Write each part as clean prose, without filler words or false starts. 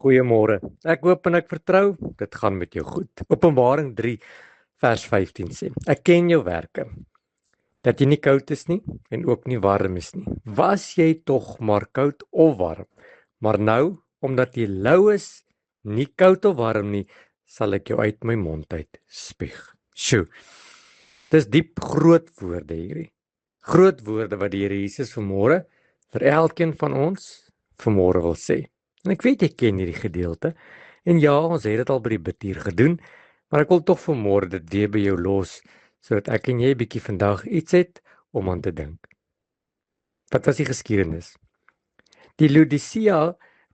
Goeiemôre. Ek hoop en ek vertrou, dit gaan met jou goed. Openbaring 3 vers 15 sê: Ek ken jou werke, dat jy nie koud is nie en ook nie warm is nie. Was jy tog maar koud of warm? Maar nou, omdat jy lou is, nie koud of warm nie, sal ek jou uit my mond uit spieg. Sjoe. Dis diep groot woorde hierdie. Groot woorde wat die Here Jesus vanmôre vir elkeen van ons vanmôre wil sê. En ek weet jy ken hierdie gedeelte. En ja, ons het dit al by die bidtuur gedoen, maar ek wil tog vanmôre dit weer by jou los, sodat ek en jy bietjie vandag iets het om aan te dink. Wat was die geskiedenis? Die Laodicea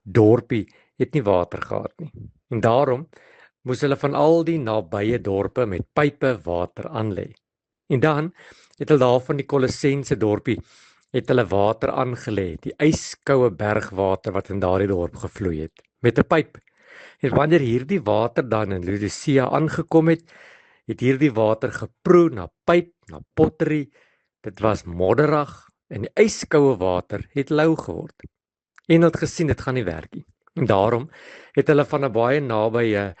dorpie het nie water gehad nie. En daarom moes hulle van al die nabye dorpe met pype water aanlê. En dan het hulle daar van die Kolossense dorpie het hulle water aangelê, die yskoue bergwater wat in daardie dorp gevloei het, met 'n pyp. En wanneer hierdie water dan in Laodicea aangekom het, het hierdie water geproe na pyp, na pottery. Dit was modderig en die yskoue water het lou geword. En het gesien dit gaan nie werk nie. En daarom het hulle van 'n baie nabye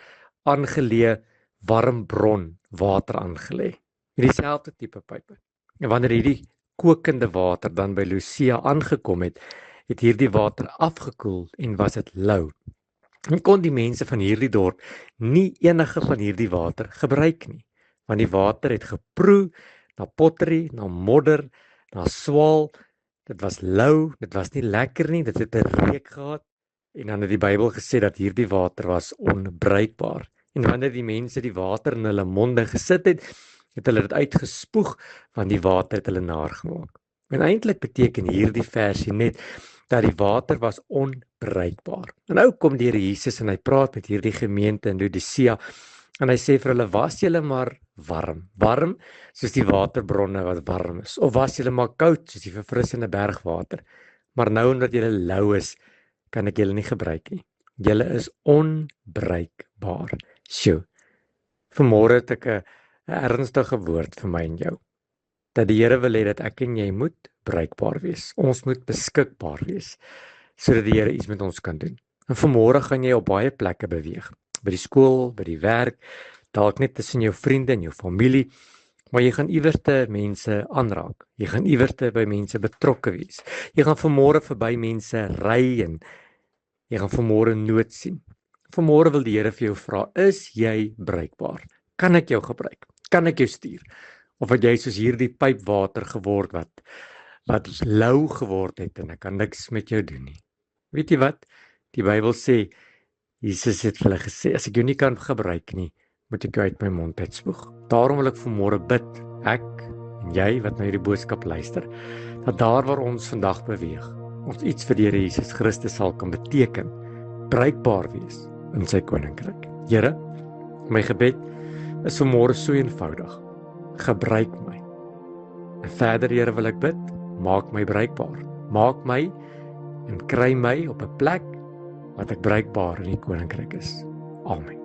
aangeleë warm bron water aangelê, met dieselfde tipe pype. En wanneer hierdie kokende water dan by Laodicea aangekom het, het hierdie water afgekoel en was dit lou. En kon die mense van hierdie dorp nie enige van hierdie water gebruik nie, want die water het geproe na pottery, na modder, na swaal. Dit was lou, dit was nie lekker nie, dit het 'n reuk gehad. En dan het die Bybel gesê dat hierdie water was onbruikbaar. En wanneer die mense die water in hulle monde gesit het hulle dit uitgespoeg, want die water het hulle naar gemaak. En eintlik beteken hierdie versie net dat die water was onbruikbaar. En nou kom die Here Jesus en hy praat met hierdie gemeente in Laodicea en hy sê vir hulle: was julle maar warm soos die waterbronne wat warm is, of was julle maar koud soos die verfrissende bergwater. Maar nou omdat julle lou is, kan ek julle nie gebruik nie. Julle is onbruikbaar. Sjoe. Vanmôre het ek 'n ernstige woord vir my en jou. Dat die Here wil hê dat ek en jy moet bruikbaar wees. Ons moet beskikbaar wees, sodat die Here iets met ons kan doen. En vanmôre gaan jy op baie plekke beweeg. By die skool, by die werk, dalk net tussen jou vriende en jou familie, maar jy gaan iewers te mense aanraak. Jy gaan iewers te by mense betrokke wees. Jy gaan vanmôre verby mense ry en jy gaan vanmôre nood sien. Vanmôre wil die Here vir jou vra: is jy bruikbaar? Kan ek jou gebruik? Kan ek jou stuur? Of het jy soos hierdie pypwater geword wat lou geword het en ek kan niks met jou doen nie? Weet jy wat? Die Bybel sê, Jesus het vir hulle gesê: as ek jou nie kan gebruik nie, moet ek jou uit my mond uitspoeg. Daarom wil ek vanmôre bid, ek en jy wat na hierdie boodskap luister, dat daar waar ons vandag beweeg, ons iets vir die Here Jesus Christus sal kan beteken, bruikbaar wees in sy koninkryk. Here, my gebed is vanmôre so eenvoudig: gebruik my. En verder, Here, wil ek bid, maak my bruikbaar. Maak my en kry my op 'n plek wat ek bruikbaar in die koninkryk is. Amen.